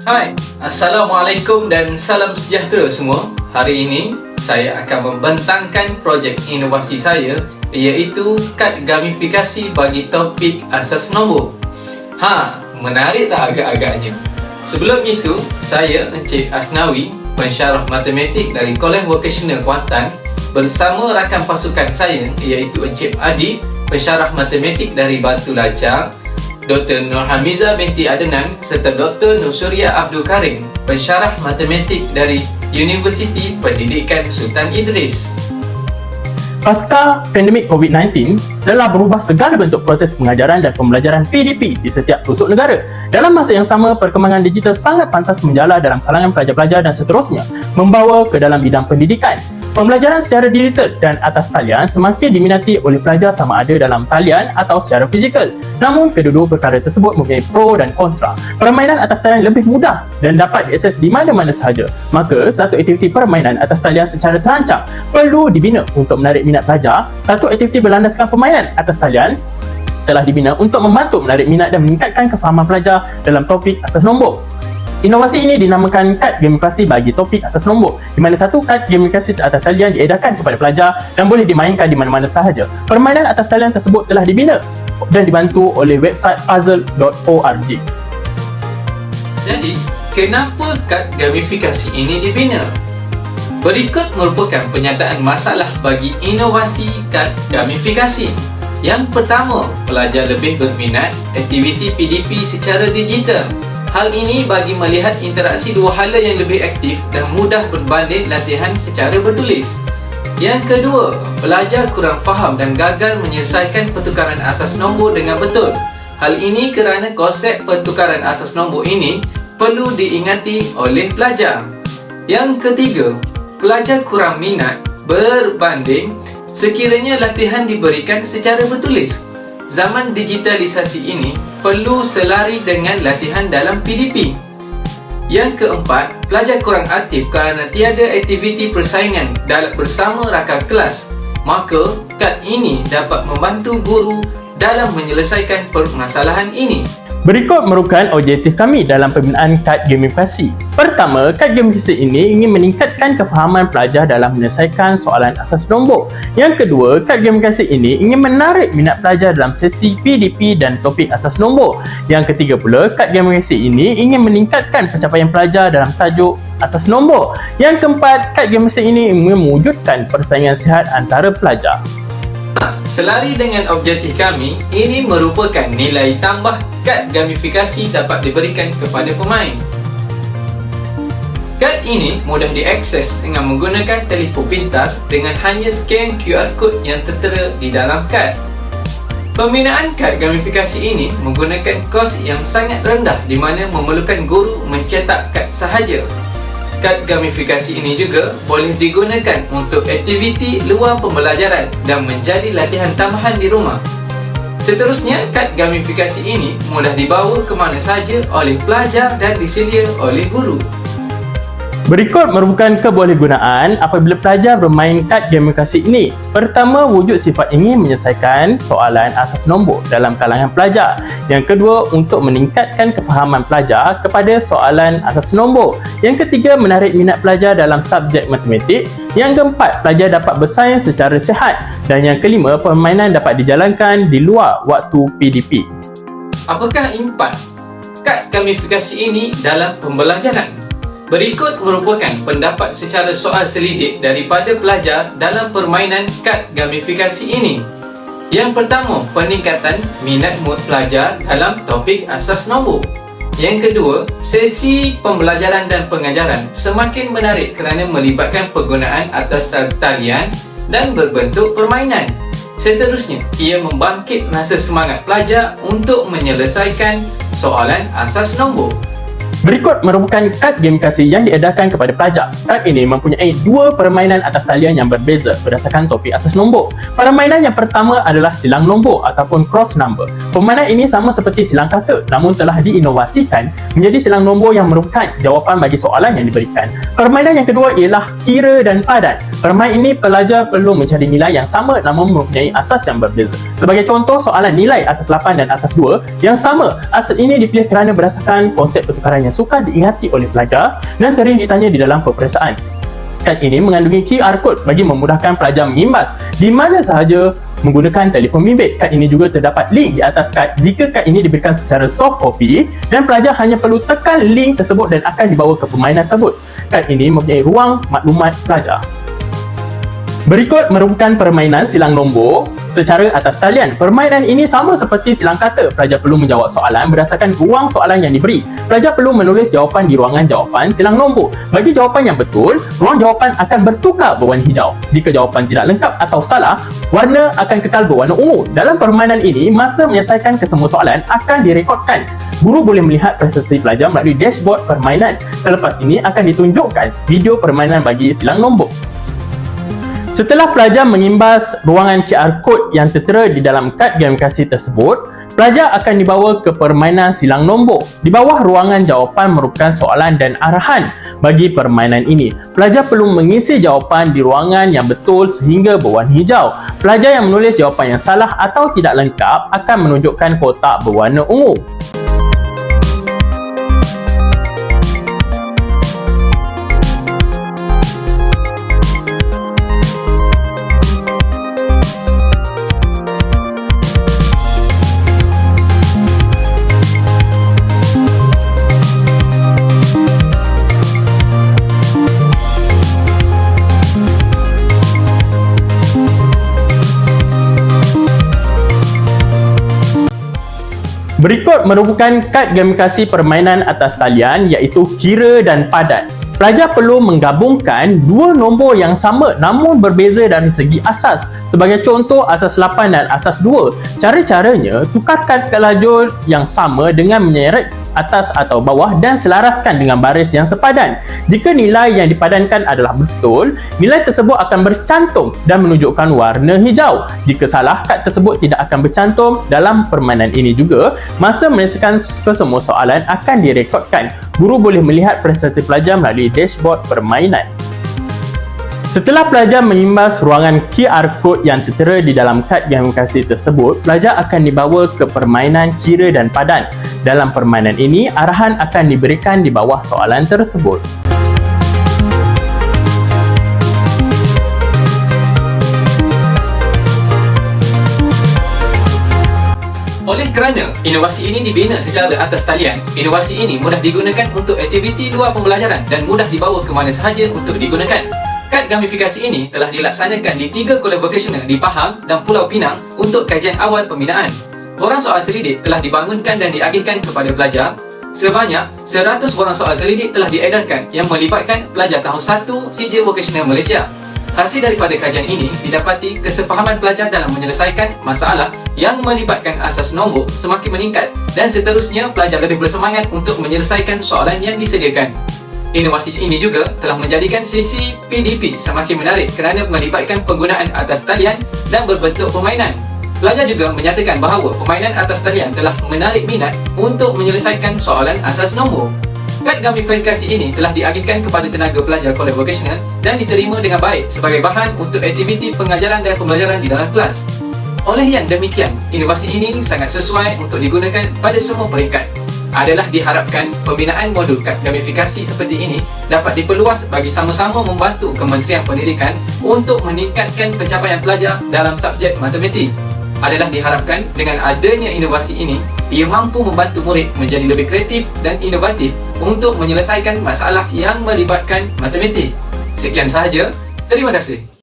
Hai, Assalamualaikum dan salam sejahtera semua. Hari ini saya akan membentangkan projek inovasi saya, iaitu kad gamifikasi bagi topik asas nombor. Menarik tak agak-agaknya? Sebelum itu, saya Encik Asnawi, pensyarah matematik dari Kolej Vokasional Kuantan, bersama rakan pasukan saya iaitu Encik Adib, pensyarah matematik dari Batu Lacang, Dr. Nurhamiza binti Adnan serta Dr. Nursuria Abdul Karim, pensyarah matematik dari Universiti Pendidikan Sultan Idris. Pasca pandemik COVID-19 telah berubah segala bentuk proses pengajaran dan pembelajaran PDP di setiap pelosok negara. Dalam masa yang sama, perkembangan digital sangat pantas menjala dalam kalangan pelajar-pelajar dan seterusnya, membawa ke dalam bidang pendidikan. Pembelajaran secara digital dan atas talian semakin diminati oleh pelajar sama ada dalam talian atau secara fizikal. Namun, kedua-dua perkara tersebut mempunyai pro dan kontra. Permainan atas talian lebih mudah dan dapat diakses di mana-mana sahaja. Maka, satu aktiviti permainan atas talian secara terancang perlu dibina untuk menarik minat pelajar. Satu aktiviti berlandaskan permainan atas talian telah dibina untuk membantu menarik minat dan meningkatkan kefahaman pelajar dalam topik asas nombor. Inovasi ini dinamakan kad gamifikasi bagi topik asas nombor, di mana satu kad gamifikasi atas talian diedarkan kepada pelajar dan boleh dimainkan di mana-mana sahaja. Permainan atas talian tersebut telah dibina dan dibantu oleh website puzzle.org. Jadi, kenapa kad gamifikasi ini dibina? Berikut merupakan penyataan masalah bagi inovasi kad gamifikasi. Yang pertama, pelajar lebih berminat aktiviti PDP secara digital. Hal ini bagi melihat interaksi dua hala yang lebih aktif dan mudah berbanding latihan secara bertulis. Yang kedua, pelajar kurang faham dan gagal menyelesaikan pertukaran asas nombor dengan betul. Hal ini kerana konsep pertukaran asas nombor ini perlu diingati oleh pelajar. Yang ketiga, pelajar kurang minat berbanding sekiranya latihan diberikan secara bertulis. Zaman digitalisasi ini perlu selari dengan latihan dalam PDP. Yang keempat, pelajar kurang aktif kerana tiada aktiviti persaingan dalam bersama rakan kelas. Maka, kad ini dapat membantu guru dalam menyelesaikan permasalahan ini. Berikut merupakan objektif kami dalam pembinaan kad gamifikasi. Pertama, kad gamifikasi ini ingin meningkatkan kefahaman pelajar dalam menyelesaikan soalan asas nombor. Yang kedua, kad gamifikasi ini ingin menarik minat pelajar dalam sesi PDP dan topik asas nombor. Yang ketiga pula, kad gamifikasi ini ingin meningkatkan pencapaian pelajar dalam tajuk asas nombor. Yang keempat, kad gamifikasi ini ingin mewujudkan persaingan sihat antara pelajar. Selari dengan objektif kami, ini merupakan nilai tambah kad gamifikasi dapat diberikan kepada pemain. Kad ini mudah diakses dengan menggunakan telefon pintar dengan hanya scan QR code yang tertera di dalam kad. Pembinaan kad gamifikasi ini menggunakan kos yang sangat rendah di mana memerlukan guru mencetak kad sahaja. Kad gamifikasi ini juga boleh digunakan untuk aktiviti luar pembelajaran dan menjadi latihan tambahan di rumah. Seterusnya, kad gamifikasi ini mudah dibawa ke mana sahaja oleh pelajar dan disedia oleh guru. Berikut merupakan kebolehgunaan apabila pelajar bermain kad gamifikasi ini. Pertama, wujud sifat ingin menyelesaikan soalan asas nombor dalam kalangan pelajar. Yang kedua, untuk meningkatkan kefahaman pelajar kepada soalan asas nombor. Yang ketiga, menarik minat pelajar dalam subjek matematik. Yang keempat, pelajar dapat bersaing secara sihat. Dan yang kelima, permainan dapat dijalankan di luar waktu PDP. Apakah impak kad gamifikasi ini dalam pembelajaran? Berikut merupakan pendapat secara soal selidik daripada pelajar dalam permainan kad gamifikasi ini. Yang pertama, peningkatan minat mood pelajar dalam topik asas nombor. Yang kedua, sesi pembelajaran dan pengajaran semakin menarik kerana melibatkan penggunaan atas talian dan berbentuk permainan. Seterusnya, ia membangkit rasa semangat pelajar untuk menyelesaikan soalan asas nombor. Berikut merupakan kad gamifikasi yang diedarkan kepada pelajar. Kad ini mempunyai dua permainan atas talian yang berbeza berdasarkan topik asas nombor. Permainan yang pertama adalah silang nombor ataupun cross number. Permainan ini sama seperti silang kata, namun telah diinovasikan menjadi silang nombor yang merupakan jawapan bagi soalan yang diberikan. Permainan yang kedua ialah kira dan padat. Permainan ini pelajar perlu mencari nilai yang sama namun mempunyai asas yang berbeza. Sebagai contoh, soalan nilai asas 8 dan asas 2 yang sama. Asas ini dipilih kerana berdasarkan konsep pertukaran yang sukar diingati oleh pelajar dan sering ditanya di dalam peperiksaan. Kad ini mengandungi QR code bagi memudahkan pelajar mengimbas di mana sahaja menggunakan telefon bimbit. Kad ini juga terdapat link di atas kad jika kad ini diberikan secara soft copy, dan pelajar hanya perlu tekan link tersebut dan akan dibawa ke permainan tersebut. Kad ini mempunyai ruang maklumat pelajar. Berikut merupakan permainan silang nombor secara atas talian. Permainan ini sama seperti silang kata. Pelajar perlu menjawab soalan berdasarkan ruang soalan yang diberi. Pelajar perlu menulis jawapan di ruangan jawapan silang nombor. Bagi jawapan yang betul, ruang jawapan akan bertukar berwarna hijau. Jika jawapan tidak lengkap atau salah, warna akan kekal berwarna ungu. Dalam permainan ini, masa menyelesaikan kesemua soalan akan direkodkan. Guru boleh melihat prestasi pelajar melalui dashboard permainan. Selepas ini akan ditunjukkan video permainan bagi silang nombor. Setelah pelajar mengimbas ruangan QR code yang tertera di dalam kad gamifikasi tersebut, pelajar akan dibawa ke permainan silang nombor. Di bawah ruangan jawapan merupakan soalan dan arahan bagi permainan ini. Pelajar perlu mengisi jawapan di ruangan yang betul sehingga berwarna hijau. Pelajar yang menulis jawapan yang salah atau tidak lengkap akan menunjukkan kotak berwarna ungu. Berikut merupakan kad gamifikasi permainan atas talian iaitu kira dan padat. Pelajar perlu menggabungkan dua nombor yang sama namun berbeza dari segi asas. Sebagai contoh, asas 8 dan asas 2. Cara-caranya, tukarkan kad lajur yang sama dengan menyeret atas atau bawah dan selaraskan dengan baris yang sepadan. Jika nilai yang dipadankan adalah betul, nilai tersebut akan bercantum dan menunjukkan warna hijau. Jika salah, kad tersebut tidak akan bercantum. Dalam permainan ini juga, masa menyelesaikan kesemua soalan akan direkodkan. Guru boleh melihat prestasi pelajar melalui dashboard permainan. Setelah pelajar mengimbas ruangan QR code yang tertera di dalam kad gamifikasi tersebut, pelajar akan dibawa ke permainan kira dan padan. Dalam permainan ini, arahan akan diberikan di bawah soalan tersebut. Oleh kerana inovasi ini dibina secara atas talian, inovasi ini mudah digunakan untuk aktiviti luar pembelajaran dan mudah dibawa ke mana sahaja untuk digunakan. Kad gamifikasi ini telah dilaksanakan di 3 kolej vokasional di Pahang dan Pulau Pinang untuk kajian awal pembinaan. Borang soal selidik telah dibangunkan dan diagihkan kepada pelajar. Sebanyak 100 borang soal selidik telah diedarkan yang melibatkan pelajar tahun 1 CJ Vokasional Malaysia. Hasil daripada kajian ini didapati kesefahaman pelajar dalam menyelesaikan masalah yang melibatkan asas nombor semakin meningkat dan seterusnya pelajar lebih bersemangat untuk menyelesaikan soalan yang disediakan. Inovasi ini juga telah menjadikan sesi PDP semakin menarik kerana melibatkan penggunaan atas talian dan berbentuk permainan. Pelajar juga menyatakan bahawa permainan atas talian telah menarik minat untuk menyelesaikan soalan asas nombor. Kad gamifikasi ini telah diagihkan kepada tenaga pelajar kolej vokasional dan diterima dengan baik sebagai bahan untuk aktiviti pengajaran dan pembelajaran di dalam kelas. Oleh yang demikian, inovasi ini sangat sesuai untuk digunakan pada semua peringkat. Adalah diharapkan pembinaan modul kad gamifikasi seperti ini dapat diperluas bagi sama-sama membantu Kementerian Pendidikan untuk meningkatkan pencapaian pelajar dalam subjek matematik. Adalah diharapkan dengan adanya inovasi ini, ia mampu membantu murid menjadi lebih kreatif dan inovatif untuk menyelesaikan masalah yang melibatkan matematik. Sekian sahaja. Terima kasih.